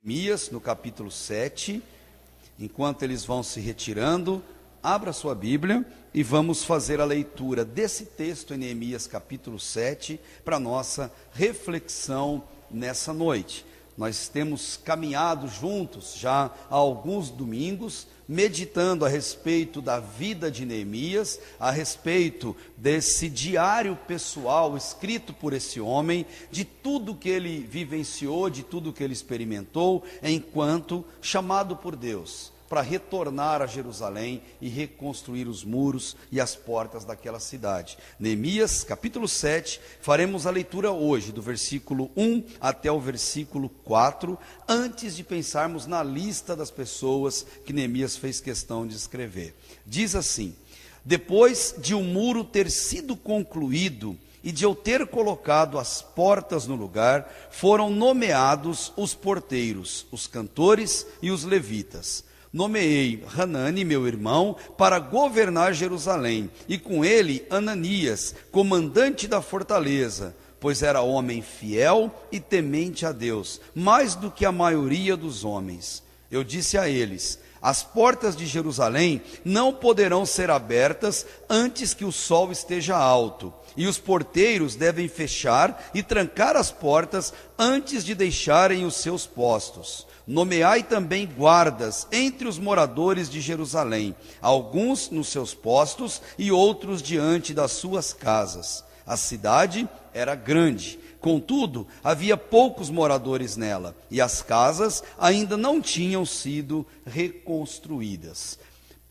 Neemias, no capítulo 7, enquanto eles vão se retirando, abra sua Bíblia e vamos fazer a leitura desse texto em Neemias capítulo 7, para nossa reflexão nessa noite. Nós temos caminhado juntos já há alguns domingos, meditando a respeito da vida de Neemias, a respeito desse diário pessoal escrito por esse homem, de tudo que ele vivenciou, de tudo que ele experimentou, enquanto chamado por Deus para retornar a Jerusalém e reconstruir os muros e as portas daquela cidade. Neemias, capítulo 7, faremos a leitura hoje, do versículo 1 até o versículo 4, antes de pensarmos na lista das pessoas que Neemias fez questão de escrever. Diz assim: depois de o muro ter sido concluído e de eu ter colocado as portas no lugar, foram nomeados os porteiros, os cantores e os levitas. Nomeei Hanani, meu irmão, para governar Jerusalém, e com ele Ananias, comandante da fortaleza, pois era homem fiel e temente a Deus, mais do que a maioria dos homens. Eu disse a eles: as portas de Jerusalém não poderão ser abertas antes que o sol esteja alto, e os porteiros devem fechar e trancar as portas antes de deixarem os seus postos. Nomeai também guardas entre os moradores de Jerusalém, alguns nos seus postos e outros diante das suas casas. A cidade era grande, contudo, havia poucos moradores nela, e as casas ainda não tinham sido reconstruídas.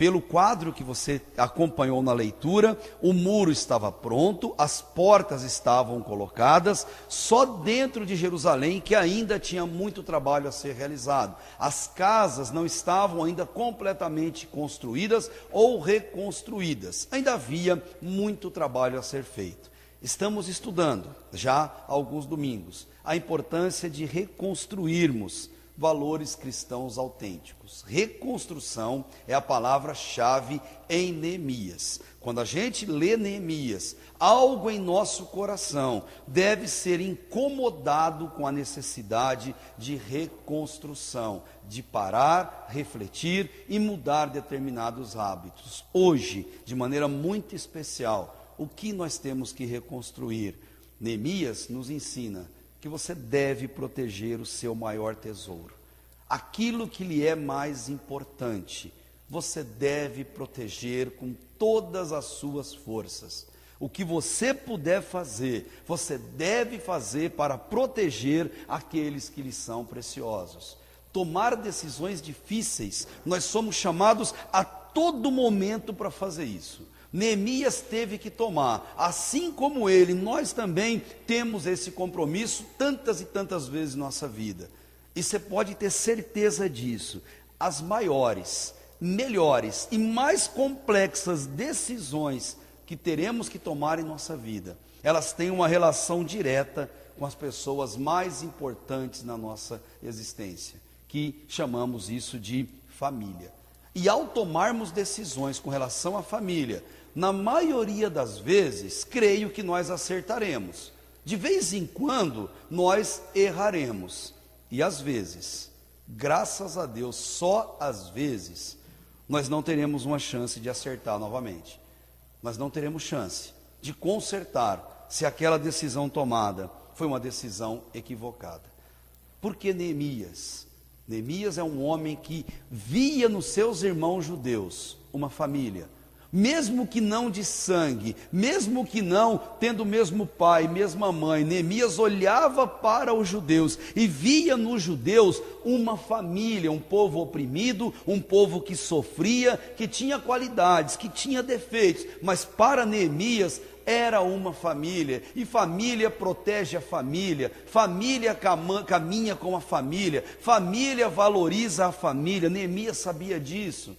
Pelo quadro que você acompanhou na leitura, o muro estava pronto, as portas estavam colocadas, só dentro de Jerusalém que ainda tinha muito trabalho a ser realizado. As casas não estavam ainda completamente construídas ou reconstruídas, ainda havia muito trabalho a ser feito. Estamos estudando, já há alguns domingos, a importância de reconstruirmos valores cristãos autênticos. Reconstrução é a palavra-chave em Neemias. Quando a gente lê Neemias, algo em nosso coração deve ser incomodado com a necessidade de reconstrução, de parar, refletir e mudar determinados hábitos. Hoje, de maneira muito especial, o que nós temos que reconstruir? Neemias nos ensina que você deve proteger o seu maior tesouro. Aquilo que lhe é mais importante, você deve proteger com todas as suas forças. O que você puder fazer, você deve fazer para proteger aqueles que lhe são preciosos. Tomar decisões difíceis, nós somos chamados a todo momento para fazer isso. Neemias teve que tomar, assim como ele, nós também temos esse compromisso tantas e tantas vezes em nossa vida. E você pode ter certeza disso. As maiores, melhores e mais complexas decisões que teremos que tomar em nossa vida, elas têm uma relação direta com as pessoas mais importantes na nossa existência, que chamamos isso de família. E ao tomarmos decisões com relação à família, na maioria das vezes, creio que nós acertaremos. De vez em quando, nós erraremos. E às vezes, graças a Deus, só às vezes, nós não teremos uma chance de acertar novamente. Nós não teremos chance de consertar se aquela decisão tomada foi uma decisão equivocada. Por que Neemias? Neemias é um homem que via nos seus irmãos judeus uma família, mesmo que não de sangue, mesmo que não tendo o mesmo pai, mesma mãe. Neemias olhava para os judeus e via nos judeus uma família, um povo oprimido, um povo que sofria, que tinha qualidades, que tinha defeitos, mas para Neemias era uma família, e família protege a família, família caminha com a família, família valoriza a família. Neemias sabia disso.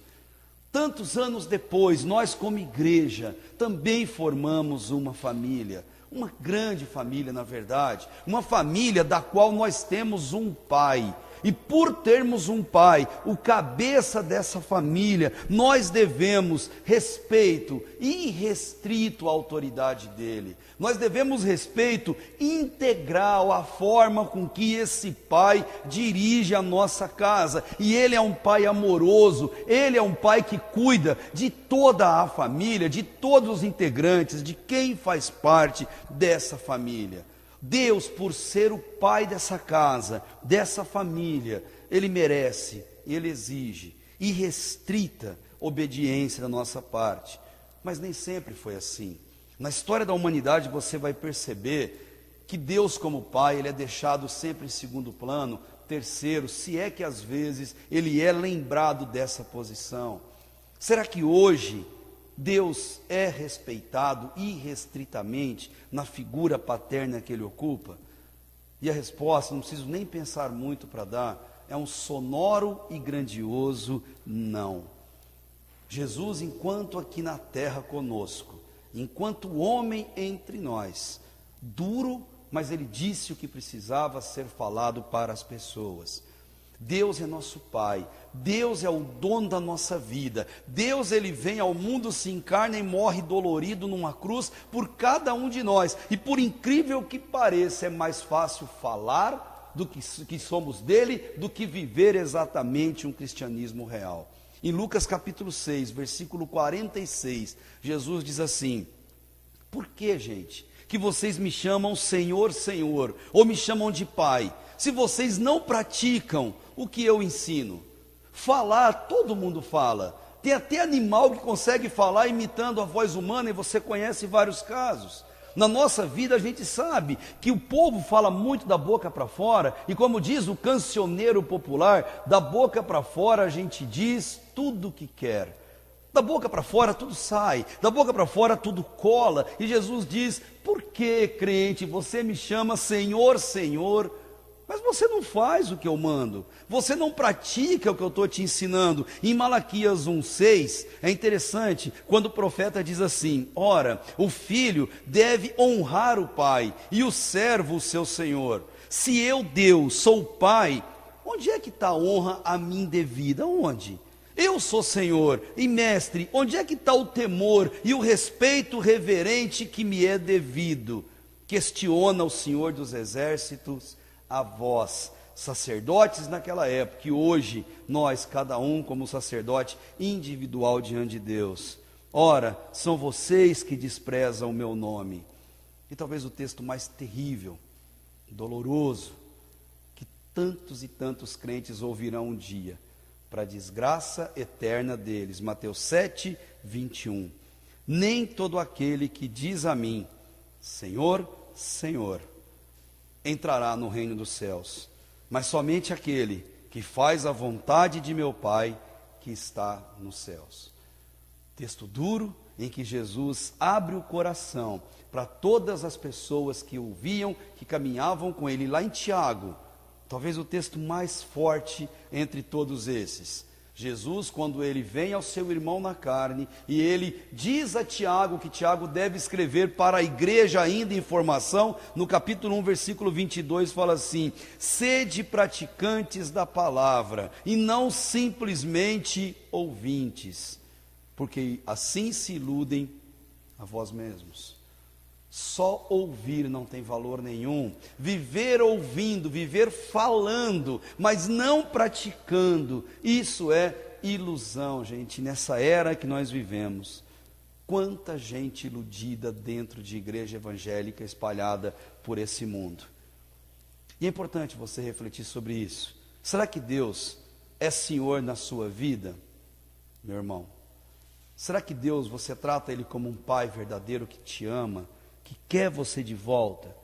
Tantos anos depois, nós como igreja também formamos uma família, uma grande família na verdade, uma família da qual nós temos um pai. E por termos um pai, o cabeça dessa família, nós devemos respeito irrestrito à autoridade dele. Nós devemos respeito integral à forma com que esse pai dirige a nossa casa. E ele é um pai amoroso, ele é um pai que cuida de toda a família, de todos os integrantes, de quem faz parte dessa família. Deus, por ser o pai dessa casa, dessa família, ele merece, ele exige irrestrita obediência da nossa parte. Mas nem sempre foi assim. Na história da humanidade você vai perceber que Deus como pai, ele é deixado sempre em segundo plano, terceiro, se é que às vezes ele é lembrado dessa posição. Será que hoje Deus é respeitado irrestritamente na figura paterna que ele ocupa? E a resposta, não preciso nem pensar muito para dar, é um sonoro e grandioso não. Jesus, enquanto aqui na terra conosco, enquanto homem entre nós, duro, mas ele disse o que precisava ser falado para as pessoas. Deus é nosso Pai, Deus é o dono da nossa vida, Deus ele vem ao mundo, se encarna e morre dolorido numa cruz por cada um de nós, e por incrível que pareça, é mais fácil falar do que somos dele, do que viver exatamente um cristianismo real. Em Lucas capítulo 6, versículo 46, Jesus diz assim: por que, gente, que vocês me chamam Senhor, Senhor, ou me chamam de Pai, se vocês não praticam o que eu ensino? Falar, todo mundo fala. Tem até animal que consegue falar imitando a voz humana, e você conhece vários casos. Na nossa vida a gente sabe que o povo fala muito da boca para fora, e como diz o cancioneiro popular, da boca para fora a gente diz tudo o que quer. Da boca para fora tudo sai, da boca para fora tudo cola, e Jesus diz: por que, crente, você me chama Senhor, Senhor, mas você não faz o que eu mando, você não pratica o que eu estou te ensinando? Em Malaquias 1,6, é interessante, quando o profeta diz assim: ora, o filho deve honrar o pai, e o servo o seu senhor. Se eu, Deus, sou o pai, onde é que está a honra a mim devida? Onde? Eu sou Senhor e mestre, onde é que está o temor e o respeito reverente que me é devido? Questiona o Senhor dos exércitos a vós, sacerdotes naquela época, e hoje nós, cada um como sacerdote individual diante de Deus. Ora, são vocês que desprezam o meu nome. E talvez o texto mais terrível, doloroso, que tantos e tantos crentes ouvirão um dia, para a desgraça eterna deles. Mateus 7, 21. Nem todo aquele que diz a mim, Senhor, Senhor, entrará no reino dos céus, mas somente aquele que faz a vontade de meu Pai que está nos céus. Texto duro em que Jesus abre o coração para todas as pessoas que ouviam, que caminhavam com ele. Lá em Tiago, talvez o texto mais forte entre todos esses. Jesus, quando ele vem ao seu irmão na carne, e ele diz a Tiago que Tiago deve escrever para a igreja ainda em formação, no capítulo 1, versículo 22, fala assim: sede praticantes da palavra, e não simplesmente ouvintes, porque assim se iludem a vós mesmos. Só ouvir não tem valor nenhum. Viver ouvindo, viver falando, mas não praticando, isso é ilusão, gente. Nessa era que nós vivemos, quanta gente iludida dentro de igreja evangélica espalhada por esse mundo. E é importante você refletir sobre isso. Será que Deus é Senhor na sua vida, meu irmão? Será que Deus, você trata Ele como um Pai verdadeiro que te ama, que quer você de volta?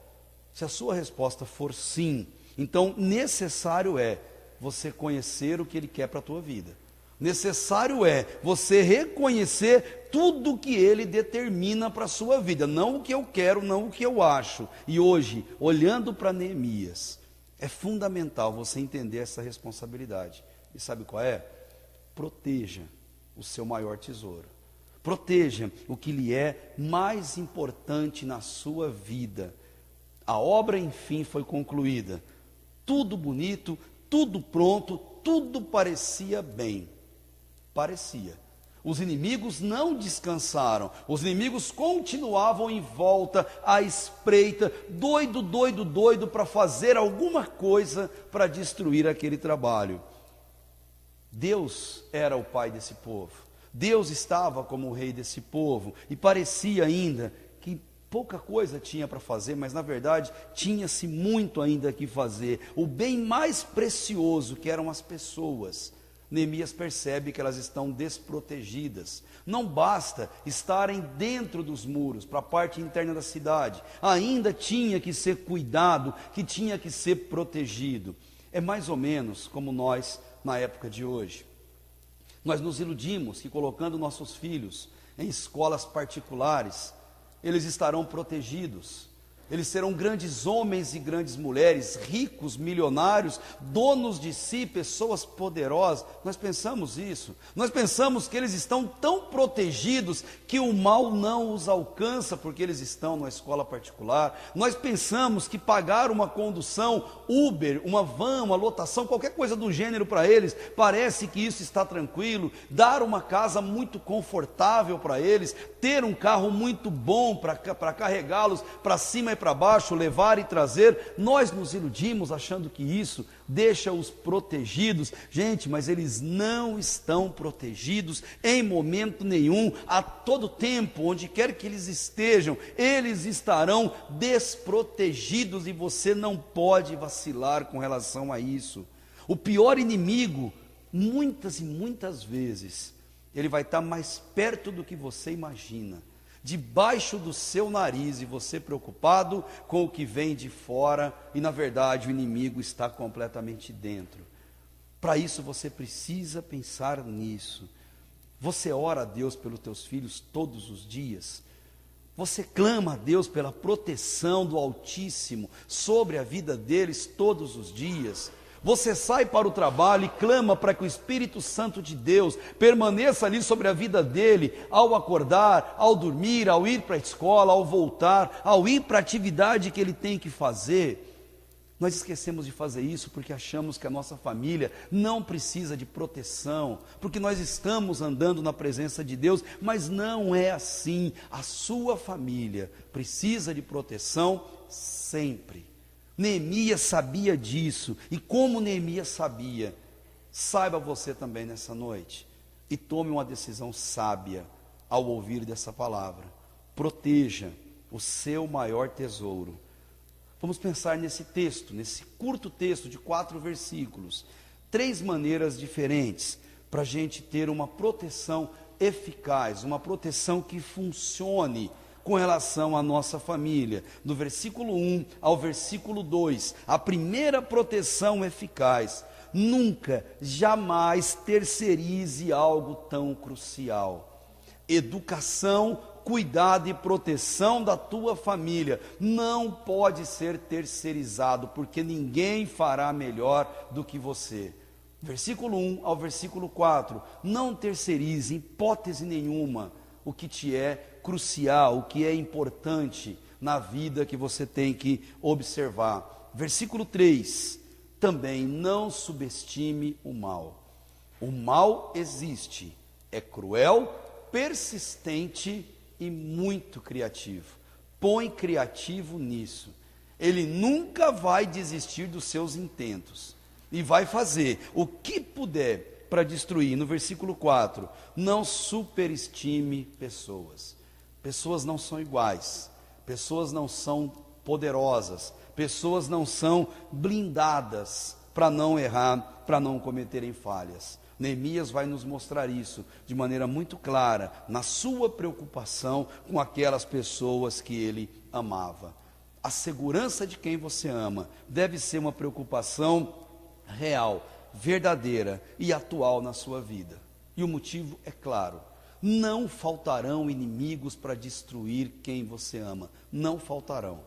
Se a sua resposta for sim, então necessário é você conhecer o que Ele quer para a tua vida. Necessário é você reconhecer tudo que Ele determina para a sua vida, não o que eu quero, não o que eu acho. E hoje, olhando para Neemias, é fundamental você entender essa responsabilidade. E sabe qual é? Proteja o seu maior tesouro. Proteja o que lhe é mais importante na sua vida. A obra, enfim, foi concluída. Tudo bonito, tudo pronto, tudo parecia bem. Parecia. Os inimigos não descansaram, os inimigos continuavam em volta, à espreita, doido para fazer alguma coisa para destruir aquele trabalho. Deus era o pai desse povo, Deus estava como o rei desse povo, e parecia ainda que pouca coisa tinha para fazer, mas na verdade tinha-se muito ainda que fazer. O bem mais precioso, que eram as pessoas, Neemias percebe que elas estão desprotegidas. Não basta estarem dentro dos muros, para a parte interna da cidade, ainda tinha que ser cuidado, que tinha que ser protegido. É mais ou menos como nós na época de hoje. Nós nos iludimos que colocando nossos filhos em escolas particulares, eles estarão protegidos. Eles serão grandes homens e grandes mulheres, ricos, milionários, donos de si, pessoas poderosas. Nós pensamos isso. Nós pensamos que eles estão tão protegidos que o mal não os alcança porque eles estão numa escola particular. Nós pensamos que pagar uma condução, Uber, uma van, uma lotação, qualquer coisa do gênero para eles, parece que isso está tranquilo. Dar uma casa muito confortável para eles, ter um carro muito bom para carregá-los para cima e para baixo, levar e trazer. Nós nos iludimos achando que isso deixa-os protegidos. Gente, mas eles não estão protegidos em momento nenhum. A todo tempo, onde quer que eles estejam, eles estarão desprotegidos, e você não pode vacilar com relação a isso. O pior inimigo, muitas e muitas vezes, ele vai estar mais perto do que você imagina, debaixo do seu nariz, e você preocupado com o que vem de fora, e na verdade o inimigo está completamente dentro. Para isso você precisa pensar nisso. Você ora a Deus pelos teus filhos todos os dias? Você clama a Deus pela proteção do Altíssimo sobre a vida deles todos os dias? Você sai para o trabalho e clama para que o Espírito Santo de Deus permaneça ali sobre a vida dele, ao acordar, ao dormir, ao ir para a escola, ao voltar, ao ir para a atividade que ele tem que fazer? Nós esquecemos de fazer isso porque achamos que a nossa família não precisa de proteção, porque nós estamos andando na presença de Deus, mas não é assim. A sua família precisa de proteção sempre. Neemias sabia disso, e como Neemias sabia, saiba você também nessa noite, e tome uma decisão sábia ao ouvir dessa palavra. Proteja o seu maior tesouro. Vamos pensar nesse texto, nesse curto texto de 4 versículos, 3 maneiras diferentes para a gente ter uma proteção eficaz, uma proteção que funcione com relação à nossa família. Do versículo 1 ao versículo 2, a primeira proteção eficaz: nunca, jamais terceirize algo tão crucial. Educação, cuidado e proteção da tua família não pode ser terceirizado, porque ninguém fará melhor do que você. Versículo 1 ao versículo 4, não terceirize, em hipótese nenhuma, o que te é crucial, o que é importante na vida que você tem que observar. Versículo 3, também não subestime o mal. O mal existe, é cruel, persistente e muito criativo. Põe criativo nisso. Ele nunca vai desistir dos seus intentos e vai fazer o que puder para destruir. No versículo 4, não superestime pessoas. Pessoas não são iguais, pessoas não são poderosas, pessoas não são blindadas para não errar, para não cometerem falhas. Neemias vai nos mostrar isso de maneira muito clara, na sua preocupação com aquelas pessoas que ele amava. A segurança de quem você ama deve ser uma preocupação real, verdadeira e atual na sua vida. E o motivo é claro: não faltarão inimigos para destruir quem você ama, não faltarão.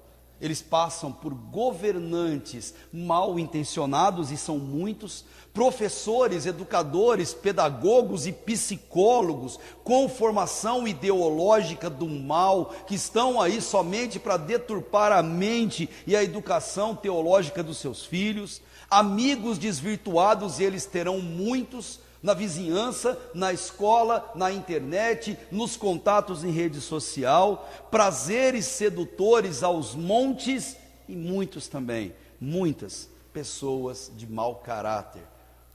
eles passam por governantes mal intencionados, e são muitos, professores, educadores, pedagogos e psicólogos com formação ideológica do mal, que estão aí somente para deturpar a mente e a educação teológica dos seus filhos, amigos desvirtuados, e eles terão muitos, na vizinhança, na escola, na internet, nos contatos em rede social, prazeres sedutores aos montes, e muitos também, muitas pessoas de mau caráter,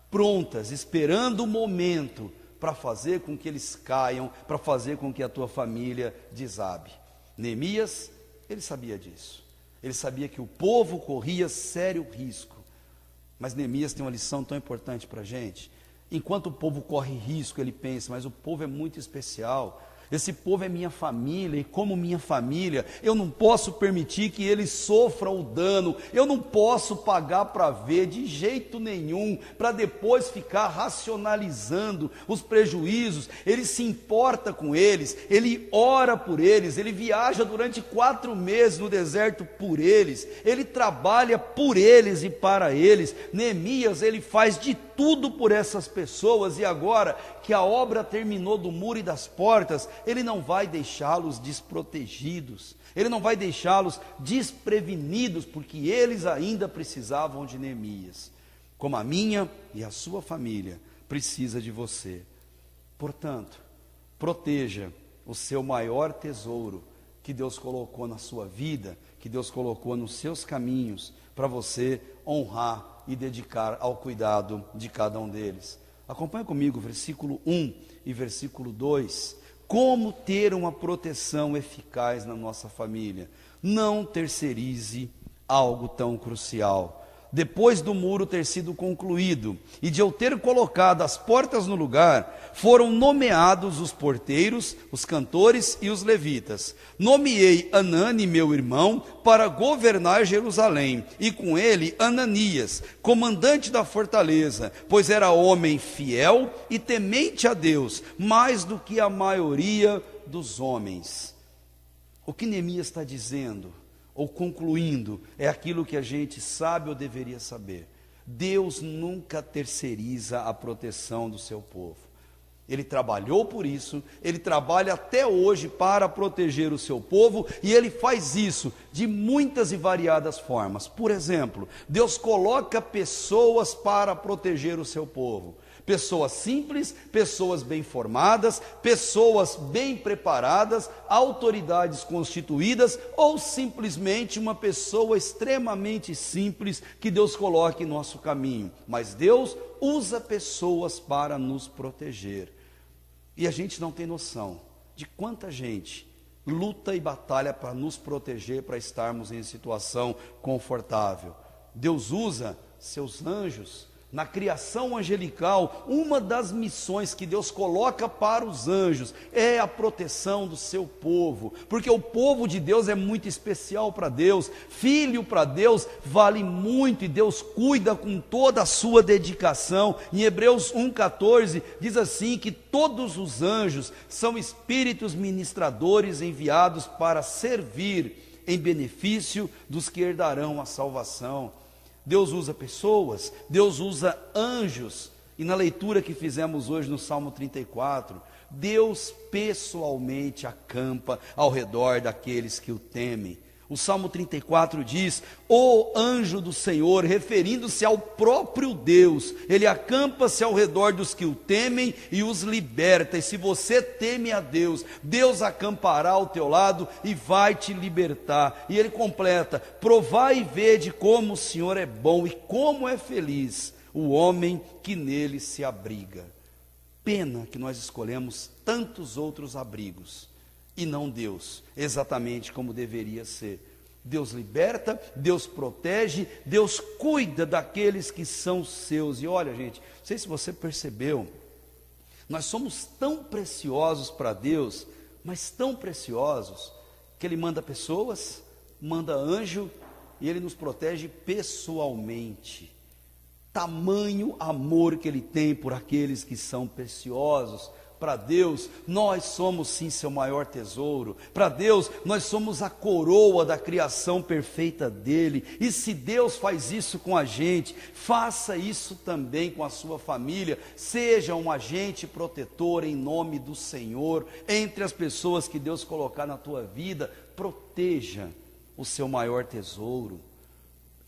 prontas, esperando o momento para fazer com que eles caiam, para fazer com que a tua família desabe. Neemias, ele sabia disso, ele sabia que o povo corria sério risco, mas Neemias tem uma lição tão importante para a gente. Enquanto o povo corre risco, ele pensa, mas o povo é muito especial, esse povo é minha família, e como minha família, eu não posso permitir que eles sofram o dano, eu não posso pagar para ver de jeito nenhum, para depois ficar racionalizando os prejuízos. Ele se importa com eles, ele ora por eles, ele viaja durante 4 meses no deserto por eles, ele trabalha por eles e para eles. Neemias, ele faz de tudo por essas pessoas, e agora que a obra terminou do muro e das portas, ele não vai deixá-los desprotegidos, ele não vai deixá-los desprevenidos, porque eles ainda precisavam de Neemias, como a minha e a sua família precisa de você. Portanto, proteja o seu maior tesouro que Deus colocou na sua vida, que Deus colocou nos seus caminhos, para você honrar e dedicar ao cuidado de cada um deles. Acompanhe comigo versículo 1 e versículo 2. Como ter uma proteção eficaz na nossa família? Não terceirize algo tão crucial. Depois do muro ter sido concluído e de eu ter colocado as portas no lugar, foram nomeados os porteiros, os cantores e os levitas. Nomeei Anani, meu irmão, para governar Jerusalém, e com ele Ananias, comandante da fortaleza, pois era homem fiel e temente a Deus, mais do que a maioria dos homens. O que Neemias está dizendo, ou concluindo, é aquilo que a gente sabe ou deveria saber. Deus nunca terceiriza a proteção do seu povo. Ele trabalhou por isso, ele trabalha até hoje para proteger o seu povo, e ele faz isso de muitas e variadas formas. Por exemplo, Deus coloca pessoas para proteger o seu povo. Pessoas simples, pessoas bem formadas, pessoas bem preparadas, autoridades constituídas, ou simplesmente uma pessoa extremamente simples que Deus coloca em nosso caminho. Mas Deus usa pessoas para nos proteger. E a gente não tem noção de quanta gente luta e batalha para nos proteger, para estarmos em situação confortável. Deus usa seus anjos. Na criação angelical, uma das missões que Deus coloca para os anjos é a proteção do seu povo, porque o povo de Deus é muito especial para Deus, filho para Deus vale muito, e Deus cuida com toda a sua dedicação. Em Hebreus 1,14 diz assim, que todos os anjos são espíritos ministradores enviados para servir em benefício dos que herdarão a salvação. Deus usa pessoas, Deus usa anjos, e na leitura que fizemos hoje no Salmo 34, Deus pessoalmente acampa ao redor daqueles que o temem. O Salmo 34 diz, o anjo do Senhor, referindo-se ao próprio Deus, ele acampa-se ao redor dos que o temem e os liberta. E se você teme a Deus, Deus acampará ao teu lado e vai te libertar. E ele completa, provai e vede como o Senhor é bom e como é feliz o homem que nele se abriga. Pena que nós escolhemos tantos outros abrigos e não Deus, exatamente como deveria ser. Deus liberta, Deus protege, Deus cuida daqueles que são seus. E olha, gente, não sei se você percebeu, nós somos tão preciosos para Deus, mas tão preciosos, que Ele manda pessoas, manda anjo, e Ele nos protege pessoalmente. Tamanho amor que Ele tem por aqueles que são preciosos Para Deus, nós somos sim seu maior tesouro. Para Deus, nós somos a coroa da criação perfeita dele. E se Deus faz isso com a gente, faça isso também com a sua família. Seja um agente protetor em nome do Senhor. Entre as pessoas que Deus colocar na tua vida, proteja o seu maior tesouro.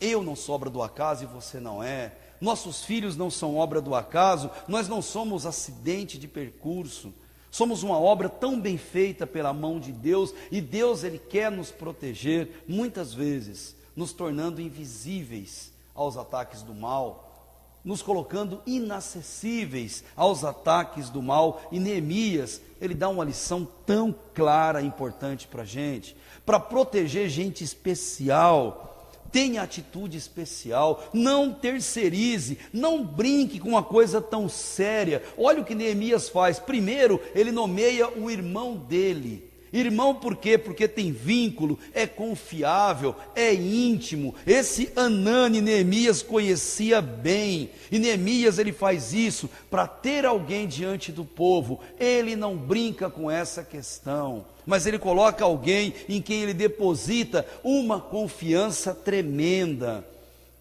Eu não sou obra do acaso e você não é. Nossos filhos não são obra do acaso, nós não somos acidente de percurso, somos uma obra tão bem feita pela mão de Deus, e Deus ele quer nos proteger, muitas vezes, nos tornando invisíveis aos ataques do mal, nos colocando inacessíveis aos ataques do mal. E Neemias, ele dá uma lição tão clara e importante para a gente, para proteger gente especial. Tenha atitude especial, não terceirize, não brinque com uma coisa tão séria. Olha o que Neemias faz. Primeiro, ele nomeia o irmão dele. Irmão por quê? Porque tem vínculo, é confiável, é íntimo. Esse Hanani Neemias conhecia bem. E Neemias ele faz isso para ter alguém diante do povo. Ele não brinca com essa questão, mas ele coloca alguém em quem ele deposita uma confiança tremenda.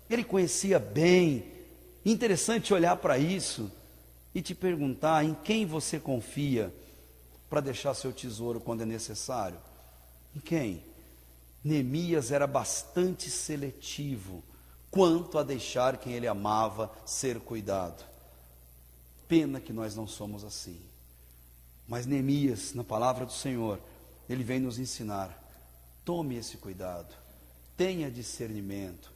Ele conhecia bem. Interessante olhar para isso e te perguntar: em quem você confia para deixar seu tesouro quando é necessário? Em quem? Neemias era bastante seletivo quanto a deixar quem ele amava ser cuidado. Pena que nós não somos assim. Mas Neemias, na palavra do Senhor, ele vem nos ensinar: tome esse cuidado, tenha discernimento,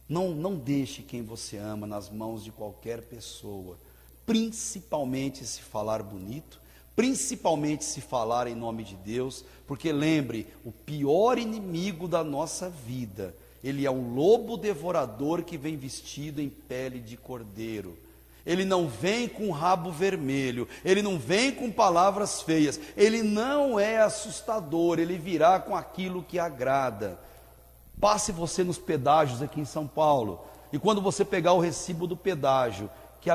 não deixe quem você ama nas mãos de qualquer pessoa, principalmente se falar bonito, principalmente se falar em nome de Deus, porque lembre, o pior inimigo da nossa vida, ele é um lobo devorador que vem vestido em pele de cordeiro. Ele não vem com rabo vermelho, ele não vem com palavras feias, ele não é assustador, ele virá com aquilo que agrada. Passe você nos pedágios aqui em São Paulo, e quando você pegar o recibo do pedágio, que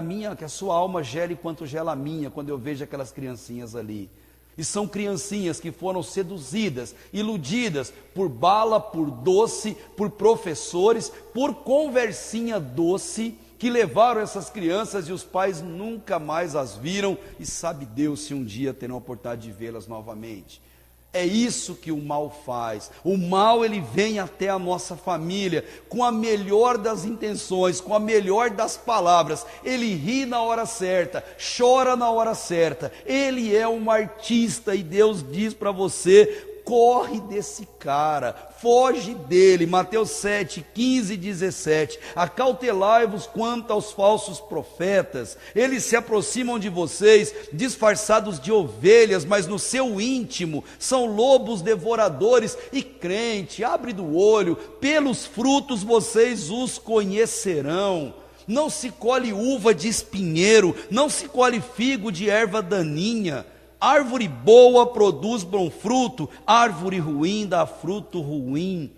a sua alma gele quanto gela a minha, quando eu vejo aquelas criancinhas ali. E são criancinhas que foram seduzidas, iludidas por bala, por doce, por professores, por conversinha doce, que levaram essas crianças e os pais nunca mais as viram, e sabe Deus se um dia terão a oportunidade de vê-las novamente. É isso que o mal faz. O mal ele vem até a nossa família com a melhor das intenções, com a melhor das palavras. Ele ri na hora certa, chora na hora certa. Ele é um artista e Deus diz para você: corre desse cara, foge dele. Mateus 7, 15 e 17. Acautelai-vos quanto aos falsos profetas. Eles se aproximam de vocês disfarçados de ovelhas, mas no seu íntimo são lobos devoradores. E crente, abre do olho, pelos frutos vocês os conhecerão. Não se colhe uva de espinheiro, não se colhe figo de erva daninha. Árvore boa produz bom fruto, árvore ruim dá fruto ruim.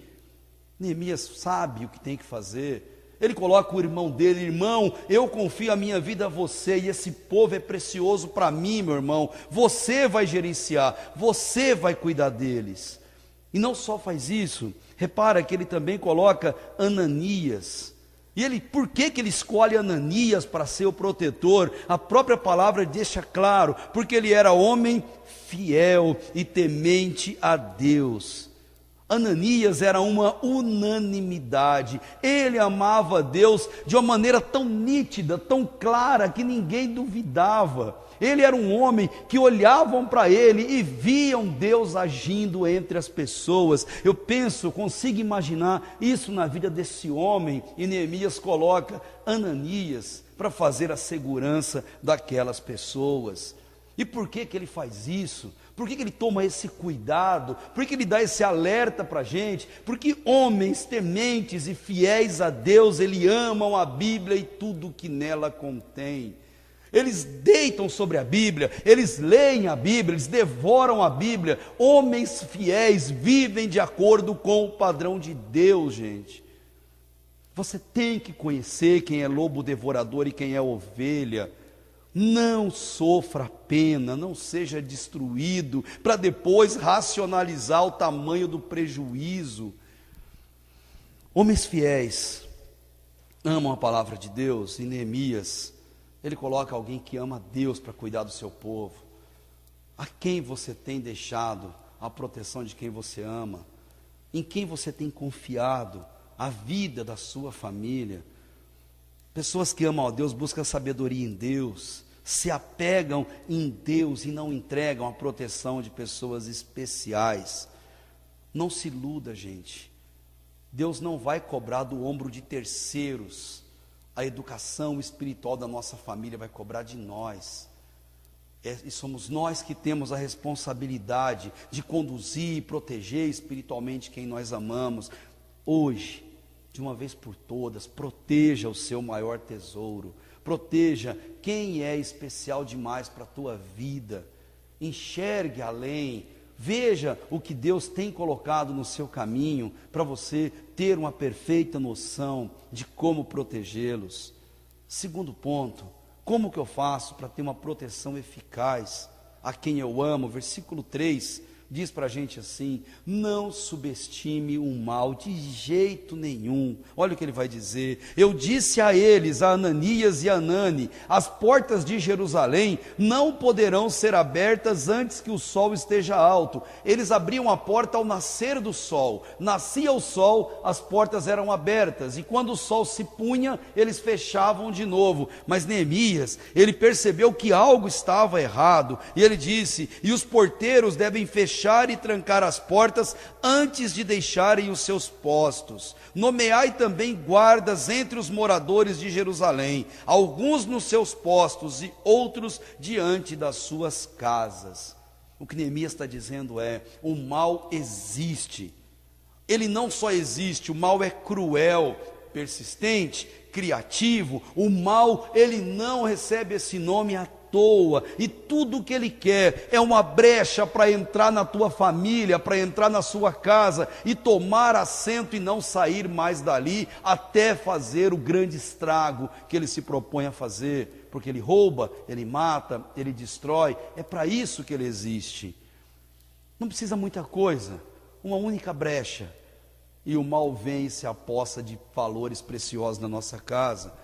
Neemias sabe o que tem que fazer. Ele coloca o irmão dele: irmão, eu confio a minha vida a você, e esse povo é precioso para mim, meu irmão. Você vai gerenciar, você vai cuidar deles. E não só faz isso, repara que ele também coloca Ananias. E por que ele escolhe Ananias para ser o protetor? A própria palavra deixa claro: porque ele era homem fiel e temente a Deus. Ananias era uma unanimidade, ele amava a Deus de uma maneira tão nítida, tão clara, que ninguém duvidava. Ele era um homem que olhavam para ele e viam Deus agindo entre as pessoas. Eu consigo imaginar isso na vida desse homem, e Neemias coloca Ananias para fazer a segurança daquelas pessoas. E por que ele faz isso? Por que ele toma esse cuidado? Por que ele dá esse alerta para a gente? Porque homens tementes e fiéis a Deus, eles amam a Bíblia e tudo que nela contém. Eles deitam sobre a Bíblia, eles leem a Bíblia, eles devoram a Bíblia. Homens fiéis vivem de acordo com o padrão de Deus, gente. Você tem que conhecer quem é lobo devorador e quem é ovelha. Não sofra pena, não seja destruído, para depois racionalizar o tamanho do prejuízo. Homens fiéis amam a palavra de Deus. Em Neemias, ele coloca alguém que ama a Deus para cuidar do seu povo. A quem você tem deixado a proteção de quem você ama? Em quem você tem confiado a vida da sua família? Pessoas que amam a Deus buscam sabedoria em Deus, se apegam em Deus e não entregam a proteção de pessoas especiais. Não se iluda, gente. Deus não vai cobrar do ombro de terceiros. A educação espiritual da nossa família vai cobrar de nós. E somos nós que temos a responsabilidade de conduzir e proteger espiritualmente quem nós amamos. Hoje, de uma vez por todas, proteja o seu maior tesouro. Proteja quem é especial demais para a tua vida. Enxergue além. Veja o que Deus tem colocado no seu caminho para você ter uma perfeita noção de como protegê-los. Segundo ponto, como que eu faço para ter uma proteção eficaz a quem eu amo? Versículo 3 diz para a gente assim: não subestime o mal de jeito nenhum. Olha o que ele vai dizer: eu disse a eles, a Ananias e a Anani, as portas de Jerusalém não poderão ser abertas antes que o sol esteja alto. Eles abriam a porta ao nascer do sol. Nascia o sol, as portas eram abertas, e quando o sol se punha, eles fechavam de novo. Mas Neemias, ele percebeu que algo estava errado, e ele disse: e os porteiros devem fechar e trancar as portas antes de deixarem os seus postos. Nomeai também guardas entre os moradores de Jerusalém, alguns nos seus postos e outros diante das suas casas. O que Neemias está dizendo é: o mal existe. Ele não só existe, o mal é cruel, persistente, criativo. O mal, ele não recebe esse nome à toa, e tudo o que ele quer é uma brecha para entrar na tua família, para entrar na sua casa e tomar assento e não sair mais dali, até fazer o grande estrago que ele se propõe a fazer, porque ele rouba, ele mata, ele destrói. É para isso que ele existe. Não precisa muita coisa, uma única brecha, e o mal vem e se apossa de valores preciosos na nossa casa.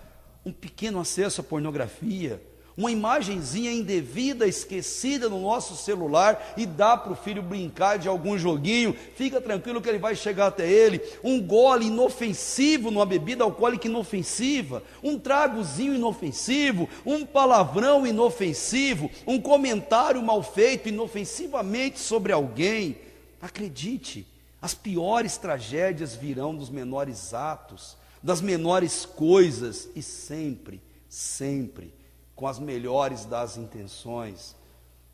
Um pequeno acesso à pornografia, uma imagenzinha indevida, esquecida no nosso celular, e dá para o filho brincar de algum joguinho, fica tranquilo que ele vai chegar até ele. Um gole inofensivo numa bebida alcoólica inofensiva, um tragozinho inofensivo, um palavrão inofensivo, um comentário mal feito inofensivamente sobre alguém. Acredite, as piores tragédias virão dos menores atos, das menores coisas, e sempre, sempre com as melhores das intenções.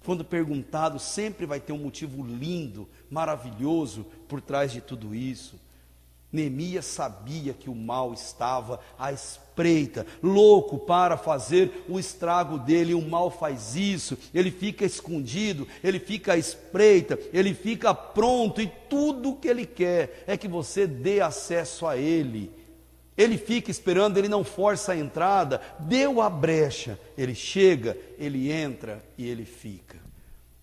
Quando perguntado, sempre vai ter um motivo lindo, maravilhoso por trás de tudo isso. Neemias sabia que o mal estava à espreita, louco para fazer o estrago dele. O mal faz isso, ele fica escondido, ele fica à espreita, ele fica pronto, e tudo o que ele quer é que você dê acesso a ele. Ele fica esperando, ele não força a entrada, deu a brecha, ele chega, ele entra e ele fica.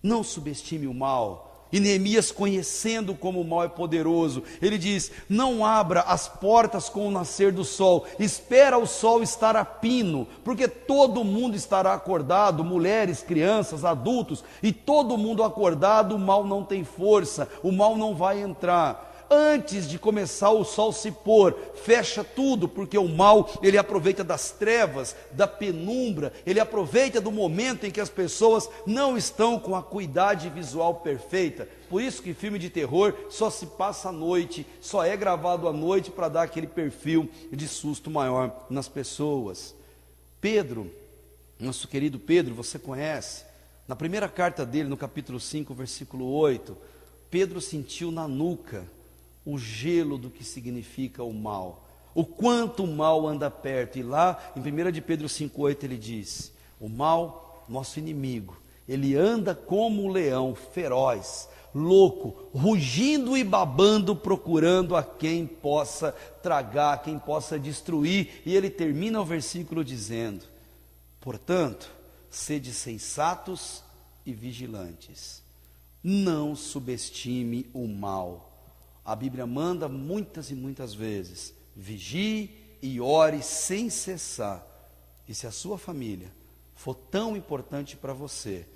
Não subestime o mal. E Neemias, conhecendo como o mal é poderoso, ele diz: não abra as portas com o nascer do sol, espera o sol estar a pino, porque todo mundo estará acordado, mulheres, crianças, adultos, e todo mundo acordado, o mal não tem força, o mal não vai entrar. Antes de começar o sol se pôr, fecha tudo, porque o mal, ele aproveita das trevas, da penumbra, ele aproveita do momento em que as pessoas não estão com a acuidade visual perfeita. Por isso que filme de terror só se passa à noite, só é gravado à noite para dar aquele perfil de susto maior nas pessoas. Pedro, nosso querido Pedro, você conhece, na primeira carta dele, no capítulo 5, versículo 8, Pedro sentiu na nuca o gelo do que significa o mal, o quanto o mal anda perto. E lá em 1 de Pedro 5,8 ele diz: o mal, nosso inimigo, ele anda como um leão feroz, louco, rugindo e babando, procurando a quem possa tragar, quem possa destruir. E ele termina o versículo dizendo: portanto, sede sensatos e vigilantes. Não subestime o mal. A Bíblia manda muitas e muitas vezes: vigie e ore sem cessar. E se a sua família for tão importante para você,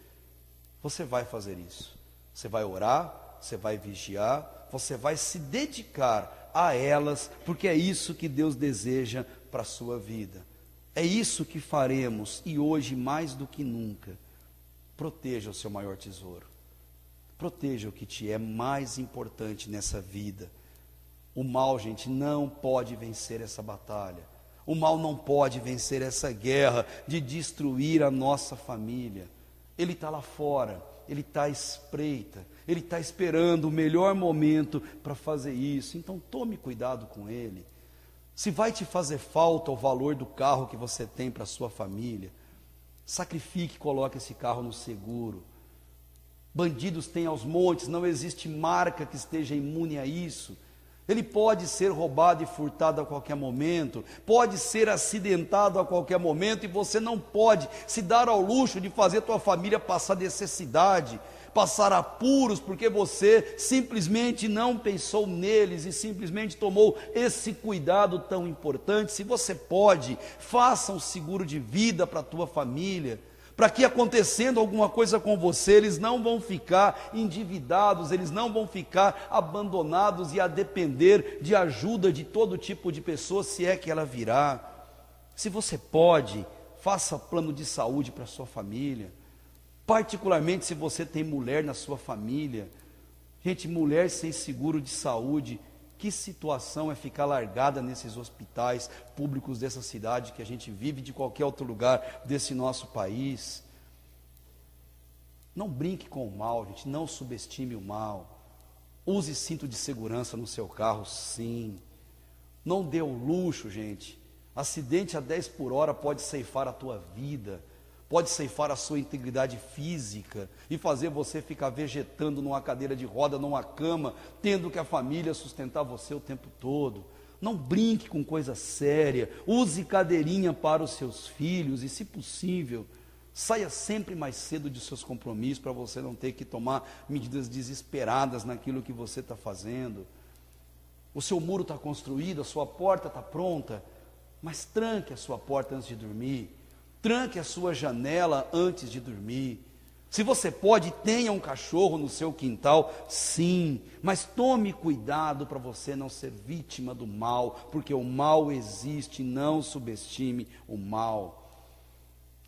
você vai fazer isso. Você vai orar, você vai vigiar, você vai se dedicar a elas, porque é isso que Deus deseja para a sua vida. É isso que faremos, e hoje mais do que nunca. Proteja o seu maior tesouro. Proteja o que te é mais importante nessa vida. O mal, gente, não pode vencer essa batalha. O mal não pode vencer essa guerra de destruir a nossa família. Ele está lá fora, ele está à espreita, ele está esperando o melhor momento para fazer isso. Então tome cuidado com ele. Se vai te fazer falta o valor do carro que você tem para a sua família, sacrifique e coloque esse carro no seguro. Bandidos têm aos montes, não existe marca que esteja imune a isso. Ele pode ser roubado e furtado a qualquer momento, pode ser acidentado a qualquer momento, e você não pode se dar ao luxo de fazer tua família passar necessidade, passar apuros, porque você simplesmente não pensou neles e simplesmente tomou esse cuidado tão importante. Se você pode, faça um seguro de vida para a tua família, para que acontecendo alguma coisa com você, eles não vão ficar endividados, eles não vão ficar abandonados e a depender de ajuda de todo tipo de pessoa, se é que ela virá. Se você pode, faça plano de saúde para a sua família, particularmente se você tem mulher na sua família. Gente, mulher sem seguro de saúde, que situação é ficar largada nesses hospitais públicos dessa cidade que a gente vive, de qualquer outro lugar desse nosso país. Não brinque com o mal, gente, não subestime o mal. Use cinto de segurança no seu carro, sim. Não dê o luxo, gente. Acidente a 10 por hora pode ceifar a tua vida, pode ceifar a sua integridade física e fazer você ficar vegetando numa cadeira de roda, numa cama, tendo que a família sustentar você o tempo todo. Não brinque com coisa séria, use cadeirinha para os seus filhos e, se possível, saia sempre mais cedo de seus compromissos para você não ter que tomar medidas desesperadas naquilo que você está fazendo. O seu muro está construído, a sua porta está pronta, mas tranque a sua porta antes de dormir. Tranque a sua janela antes de dormir. Se você pode, tenha um cachorro no seu quintal, sim, mas tome cuidado para você não ser vítima do mal, porque o mal existe, não subestime o mal.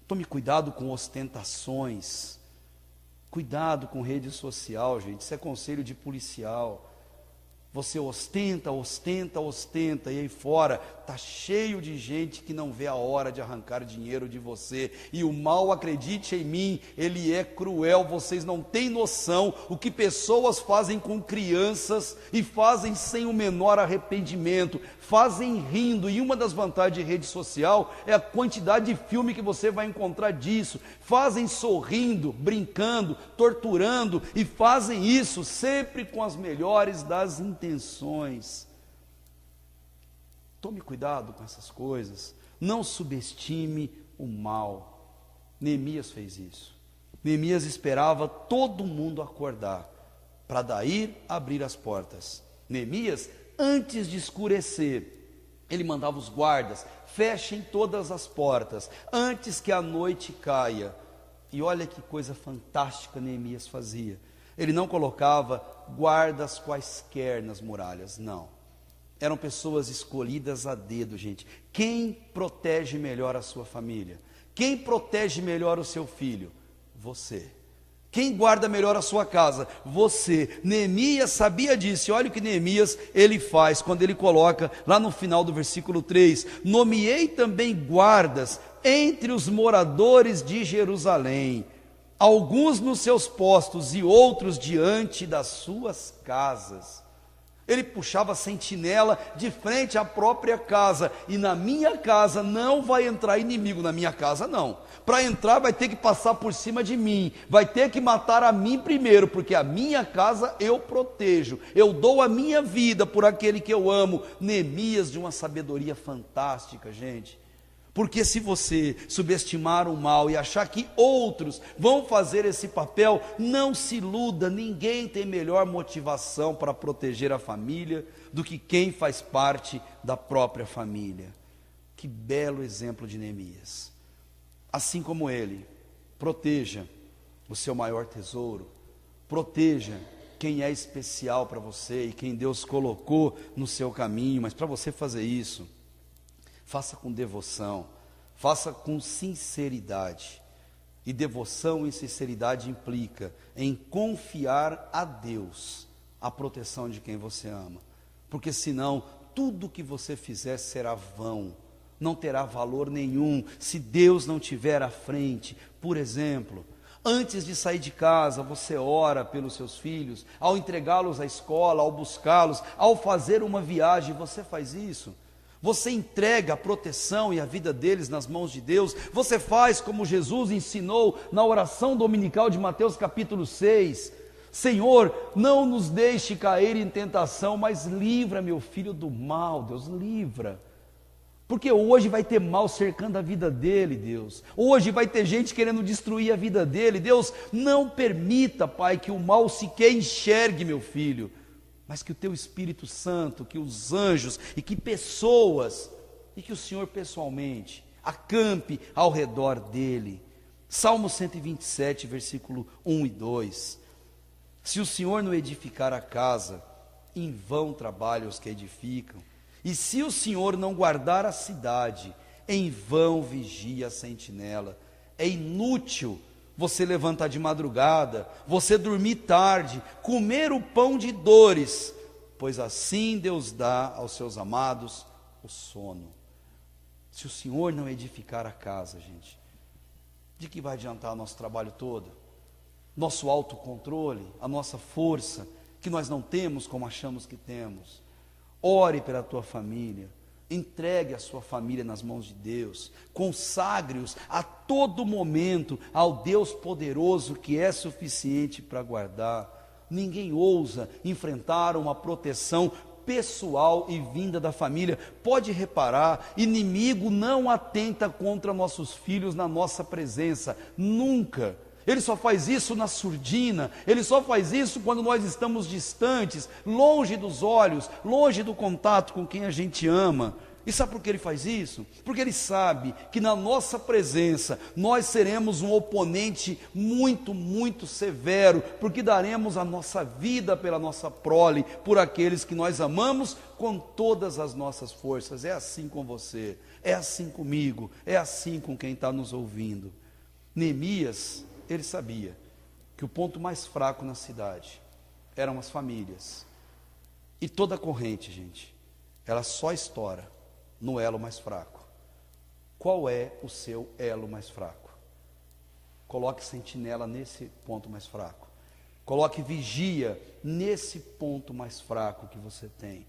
Tome cuidado com ostentações, cuidado com rede social, gente, isso é conselho de policial. Você ostenta, e aí fora está cheio de gente que não vê a hora de arrancar dinheiro de você. E o mal, acredite em mim, ele é cruel. Vocês não têm noção o que pessoas fazem com crianças e fazem sem o menor arrependimento, fazem rindo. E uma das vantagens de rede social é a quantidade de filme que você vai encontrar disso. Fazem sorrindo, brincando, torturando, e fazem isso sempre com as melhores das intenções. Tome cuidado com essas coisas, não subestime o mal. Neemias fez isso. Neemias esperava todo mundo acordar, para daí abrir as portas. Neemias, antes de escurecer, ele mandava os guardas: fechem todas as portas, antes que a noite caia. E olha que coisa fantástica Neemias fazia. Ele não colocava guardas quaisquer nas muralhas, não. Eram pessoas escolhidas a dedo, gente. Quem protege melhor a sua família? Quem protege melhor o seu filho? Você. Quem guarda melhor a sua casa? Você. Neemias sabia disso. E olha o que Neemias ele faz quando ele coloca lá no final do versículo 3: nomeei também guardas entre os moradores de Jerusalém, alguns nos seus postos e outros diante das suas casas. Ele puxava a sentinela de frente à própria casa. E na minha casa não vai entrar inimigo, na minha casa não. Para entrar vai ter que passar por cima de mim, vai ter que matar a mim primeiro, porque a minha casa eu protejo, eu dou a minha vida por aquele que eu amo. Neemias, de uma sabedoria fantástica, gente. Porque se você subestimar o mal e achar que outros vão fazer esse papel, não se iluda, ninguém tem melhor motivação para proteger a família do que quem faz parte da própria família. Que belo exemplo de Neemias. Assim como ele, proteja o seu maior tesouro, proteja quem é especial para você e quem Deus colocou no seu caminho, mas para você fazer isso, faça com devoção, faça com sinceridade. E devoção e sinceridade implica em confiar a Deus a proteção de quem você ama. Porque senão, tudo que você fizer será vão, não terá valor nenhum, se Deus não estiver à frente. Por exemplo, antes de sair de casa, você ora pelos seus filhos, ao entregá-los à escola, ao buscá-los, ao fazer uma viagem, você faz isso. Você entrega a proteção e a vida deles nas mãos de Deus. Você faz como Jesus ensinou na oração dominical de Mateus capítulo 6. Senhor, não nos deixe cair em tentação, mas livra meu filho do mal, Deus, livra. Porque hoje vai ter mal cercando a vida dele, Deus. Hoje vai ter gente querendo destruir a vida dele. Deus, não permita, Pai, que o mal sequer enxergue meu filho. Mas que o Teu Espírito Santo, que os anjos e que pessoas, e que o Senhor pessoalmente, acampe ao redor dele. Salmo 127, versículo 1 e 2. Se o Senhor não edificar a casa, em vão trabalham os que edificam. E se o Senhor não guardar a cidade, em vão vigia a sentinela. É inútil você levantar de madrugada, você dormir tarde, comer o pão de dores, pois assim Deus dá aos seus amados o sono. Se o Senhor não edificar a casa, gente, de que vai adiantar o nosso trabalho todo? Nosso autocontrole, a nossa força, que nós não temos como achamos que temos. Ore pela tua família, entregue a sua família nas mãos de Deus, consagre-os a todo momento ao Deus poderoso que é suficiente para guardar. Ninguém ousa enfrentar uma proteção pessoal e vinda da família. Pode reparar, inimigo não atenta contra nossos filhos na nossa presença, nunca. Ele só faz isso na surdina, ele só faz isso quando nós estamos distantes, longe dos olhos, longe do contato com quem a gente ama. E sabe por que ele faz isso? Porque ele sabe que na nossa presença nós seremos um oponente muito, muito severo, porque daremos a nossa vida pela nossa prole, por aqueles que nós amamos com todas as nossas forças. É assim com você, é assim comigo, é assim com quem está nos ouvindo. Neemias, ele sabia que o ponto mais fraco na cidade eram as famílias. E toda corrente, gente, ela só estoura no elo mais fraco. Qual é o seu elo mais fraco? Coloque sentinela nesse ponto mais fraco. Coloque vigia nesse ponto mais fraco que você tem,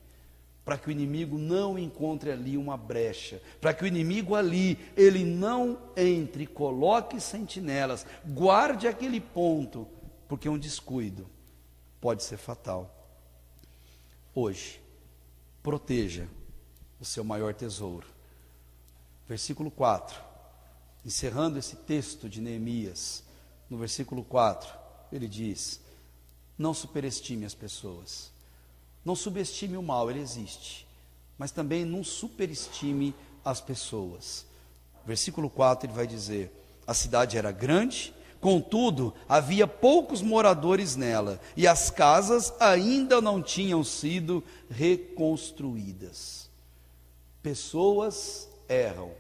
para que o inimigo não encontre ali uma brecha, para que o inimigo ali, ele não entre. Coloque sentinelas, guarde aquele ponto, porque um descuido pode ser fatal. Hoje, proteja o seu maior tesouro. Versículo 4, encerrando esse texto de Neemias, no versículo 4, ele diz: não superestime as pessoas. Não subestime o mal, ele existe, mas também não superestime as pessoas. Versículo 4 ele vai dizer: a cidade era grande, contudo havia poucos moradores nela, e as casas ainda não tinham sido reconstruídas. Pessoas erram,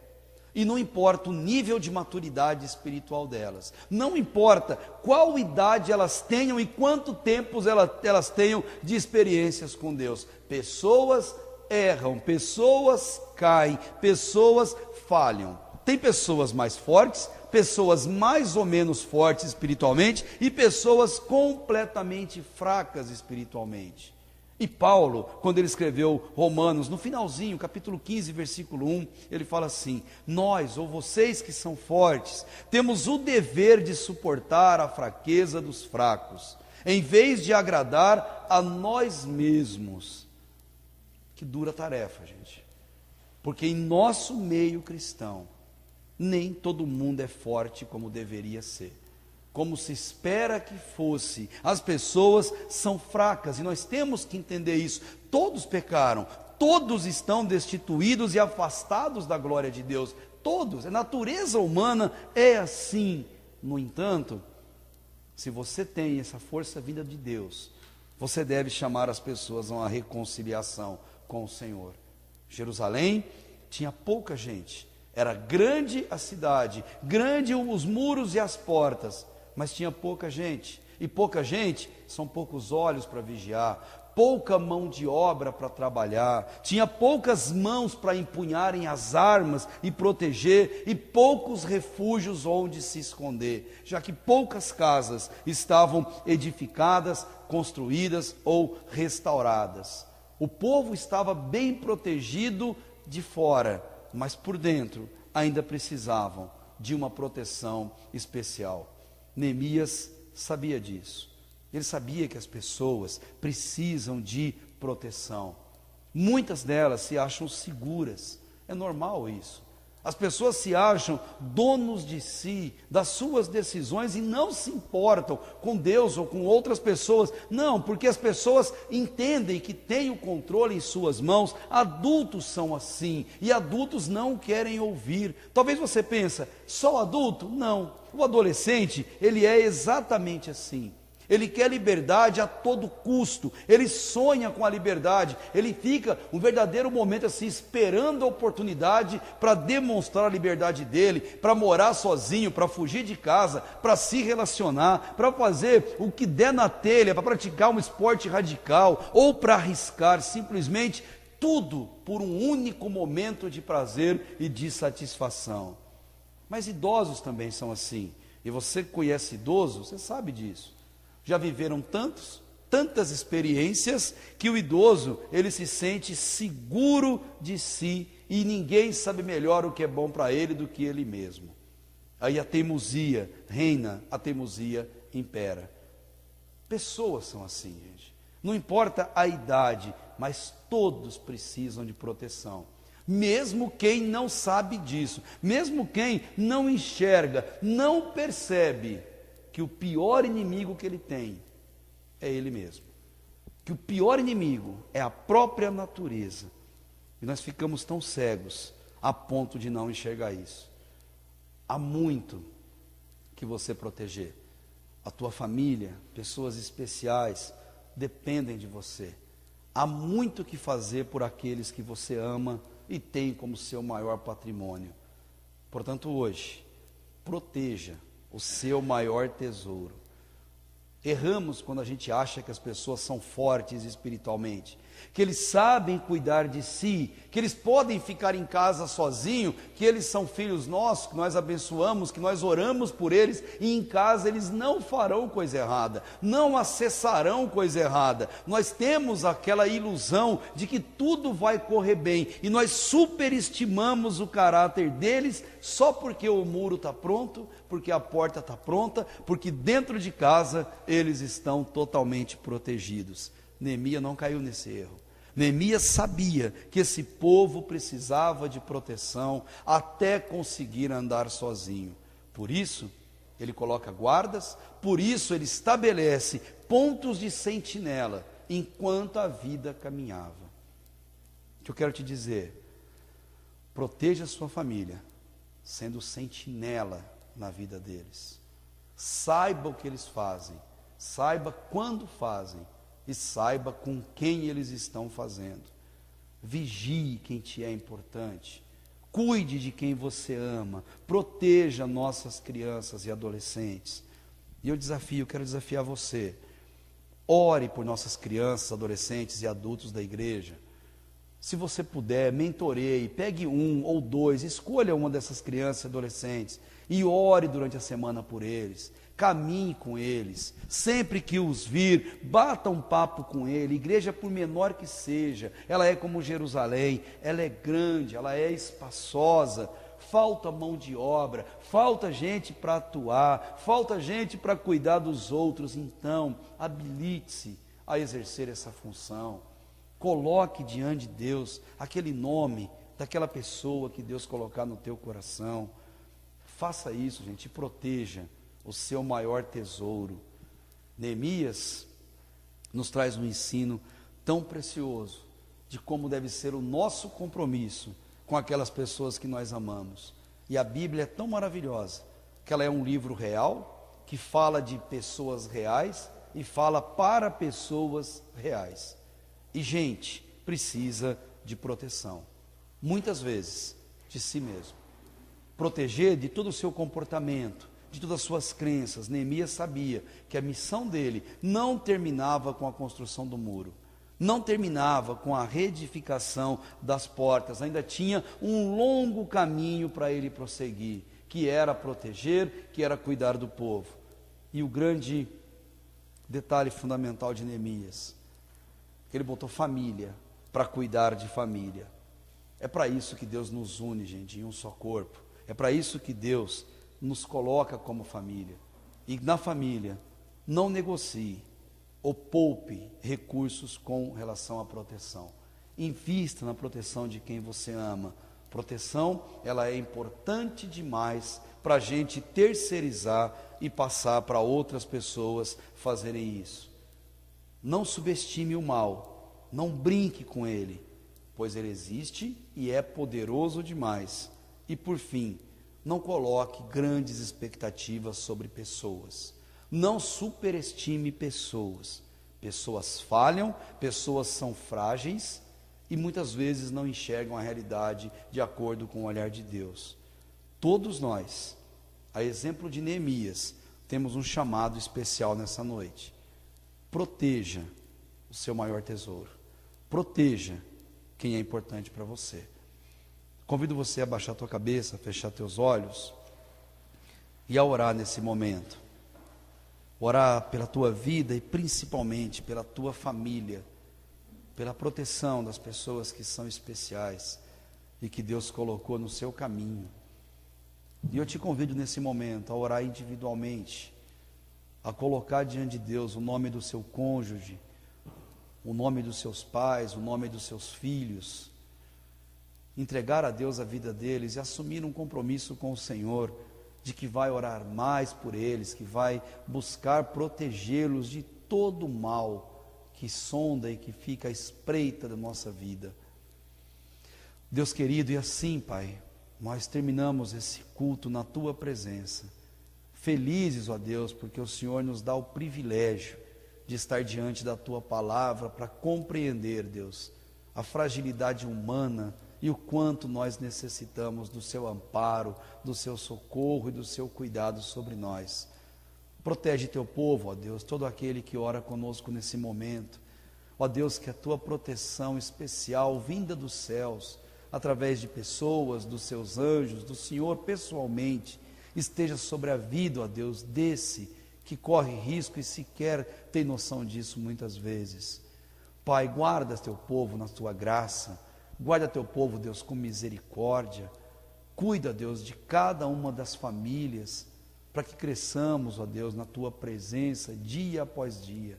e não importa o nível de maturidade espiritual delas, não importa qual idade elas tenham e quanto tempo elas tenham de experiências com Deus. Pessoas erram, pessoas caem, pessoas falham. Tem pessoas mais fortes, pessoas mais ou menos fortes espiritualmente e pessoas completamente fracas espiritualmente. E Paulo, quando ele escreveu Romanos, no finalzinho, capítulo 15, versículo 1, ele fala assim: nós, ou vocês que são fortes, temos o dever de suportar a fraqueza dos fracos, em vez de agradar a nós mesmos. Que dura tarefa, gente. porque em nosso meio cristão, nem todo mundo é forte como deveria ser, como se espera que fosse. As pessoas são fracas e nós temos que entender isso. Todos pecaram, todos estão destituídos e afastados da glória de Deus, todos, a natureza humana é assim. No entanto, se você tem essa força vinda de Deus, você deve chamar as pessoas a uma reconciliação com o Senhor. Jerusalém tinha pouca gente, era grande a cidade, grande os muros e as portas, mas tinha pouca gente, e pouca gente são poucos olhos para vigiar, pouca mão de obra para trabalhar, tinha poucas mãos para empunharem as armas e proteger, e poucos refúgios onde se esconder, já que poucas casas estavam edificadas, construídas ou restauradas. O povo estava bem protegido de fora, mas por dentro ainda precisavam de uma proteção especial. Neemias sabia disso. Ele sabia que as pessoas precisam de proteção. Muitas delas se acham seguras. É normal isso. As pessoas se acham donos de si, das suas decisões, e não se importam com Deus ou com outras pessoas. Não, porque as pessoas entendem que têm o controle em suas mãos. Adultos são assim, e adultos não querem ouvir. Talvez você pense, só adulto? Não. O adolescente, ele é exatamente assim. Ele quer liberdade a todo custo, ele sonha com a liberdade, ele fica um verdadeiro momento assim, esperando a oportunidade para demonstrar a liberdade dele, para morar sozinho, para fugir de casa, para se relacionar, para fazer o que der na telha, para praticar um esporte radical, ou para arriscar simplesmente tudo por um único momento de prazer e de satisfação. Mas idosos também são assim, e você que conhece idoso, você sabe disso. Já viveram tantas experiências, que o idoso, ele se sente seguro de si, e ninguém sabe melhor o que é bom para ele do que ele mesmo. Aí a teimosia reina, a teimosia impera. Pessoas são assim, gente. Não importa a idade, mas todos precisam de proteção. Mesmo quem não sabe disso, mesmo quem não enxerga, não percebe que o pior inimigo que ele tem é ele mesmo, que o pior inimigo é a própria natureza, e nós ficamos tão cegos a ponto de não enxergar isso. Há muito que você proteger. A tua família, pessoas especiais dependem de você. Há muito que fazer por aqueles que você ama e tem como seu maior patrimônio. Portanto, hoje, proteja o seu maior tesouro. Erramos quando a gente acha que as pessoas são fortes espiritualmente, que eles sabem cuidar de si, que eles podem ficar em casa sozinhos, que eles são filhos nossos, que nós abençoamos, que nós oramos por eles, e em casa eles não farão coisa errada, não acessarão coisa errada. Nós temos aquela ilusão de que tudo vai correr bem, e nós superestimamos o caráter deles só porque o muro está pronto, porque a porta está pronta, porque dentro de casa eles estão totalmente protegidos. Neemias não caiu nesse erro. Neemias sabia que esse povo precisava de proteção até conseguir andar sozinho. Por isso, ele coloca guardas, por isso ele estabelece pontos de sentinela enquanto a vida caminhava. O que eu quero te dizer, proteja a sua família, sendo sentinela na vida deles. Saiba o que eles fazem, saiba quando fazem, e saiba com quem eles estão fazendo. Vigie quem te é importante, cuide de quem você ama, proteja nossas crianças e adolescentes. E eu quero desafiar você, ore por nossas crianças, adolescentes e adultos da igreja. Se você puder, mentoreie, pegue um ou dois, escolha uma dessas crianças e adolescentes e ore durante a semana por eles. Caminhe com eles, sempre que os vir, bata um papo com ele. Igreja, por menor que seja, ela é como Jerusalém, ela é grande, ela é espaçosa, falta mão de obra, falta gente para atuar, falta gente para cuidar dos outros. Então, habilite-se a exercer essa função, coloque diante de Deus aquele nome daquela pessoa que Deus colocar no teu coração. Faça isso, gente, e proteja o seu maior tesouro. Neemias nos traz um ensino tão precioso de como deve ser o nosso compromisso com aquelas pessoas que nós amamos. E a Bíblia é tão maravilhosa, que ela é um livro real, que fala de pessoas reais e fala para pessoas reais. E gente precisa de proteção, muitas vezes de si mesmo. Proteger de todo o seu comportamento, de todas as suas crenças. Neemias sabia que a missão dele não terminava com a construção do muro, não terminava com a reedificação das portas, ainda tinha um longo caminho para ele prosseguir, que era proteger, que era cuidar do povo. E o grande detalhe fundamental de Neemias, que ele botou família para cuidar de família. É para isso que Deus nos une, gente, em um só corpo. É para isso que Deus nos coloca como família. E na família, não negocie ou poupe recursos com relação à proteção. Invista na proteção de quem você ama. Proteção, ela é importante demais para a gente terceirizar e passar para outras pessoas fazerem isso. Não subestime o mal, não brinque com ele, pois ele existe e é poderoso demais. E por fim, não coloque grandes expectativas sobre pessoas. Não superestime pessoas. Pessoas falham, pessoas são frágeis e muitas vezes não enxergam a realidade de acordo com o olhar de Deus. Todos nós, a exemplo de Neemias, temos um chamado especial nessa noite. Proteja o seu maior tesouro. Proteja quem é importante para você. Convido você a baixar a tua cabeça, fechar teus olhos e a orar nesse momento. Orar pela tua vida e principalmente pela tua família, pela proteção das pessoas que são especiais e que Deus colocou no seu caminho. E eu te convido nesse momento a orar individualmente, a colocar diante de Deus o nome do seu cônjuge, o nome dos seus pais, o nome dos seus filhos, entregar a Deus a vida deles e assumir um compromisso com o Senhor, de que vai orar mais por eles, que vai buscar protegê-los de todo o mal que sonda e que fica à espreita da nossa vida. Deus querido, e assim, Pai, nós terminamos esse culto na Tua presença, felizes, ó Deus, porque o Senhor nos dá o privilégio de estar diante da Tua palavra para compreender, Deus, a fragilidade humana e o quanto nós necessitamos do Seu amparo, do Seu socorro e do Seu cuidado sobre nós. Protege Teu povo, ó Deus, todo aquele que ora conosco nesse momento. Ó Deus, que a Tua proteção especial, vinda dos céus, através de pessoas, dos Seus anjos, do Senhor pessoalmente, esteja sobre a vida, ó Deus, desse que corre risco e sequer tem noção disso muitas vezes. Pai, guarda Teu povo na Tua graça, guarda Teu povo, Deus, com misericórdia. Cuida, Deus, de cada uma das famílias, para que cresçamos, ó Deus, na Tua presença, dia após dia.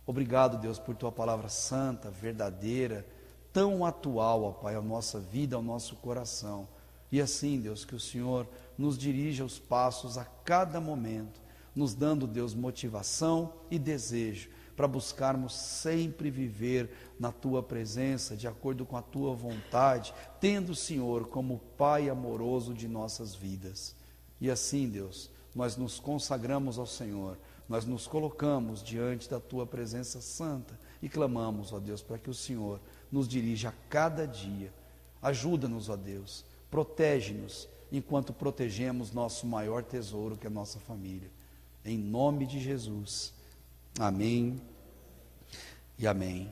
Obrigado, Deus, por Tua palavra santa, verdadeira, tão atual, ó Pai, à nossa vida, ao nosso coração. E assim, Deus, que o Senhor nos dirija os passos a cada momento, nos dando, Deus, motivação e desejo, para buscarmos sempre viver na Tua presença, de acordo com a Tua vontade, tendo o Senhor como Pai amoroso de nossas vidas. E assim, Deus, nós nos consagramos ao Senhor, nós nos colocamos diante da Tua presença santa e clamamos, ó Deus, para que o Senhor nos dirija a cada dia. Ajuda-nos, ó Deus, protege-nos, enquanto protegemos nosso maior tesouro, que é a nossa família. Em nome de Jesus. Amém e amém.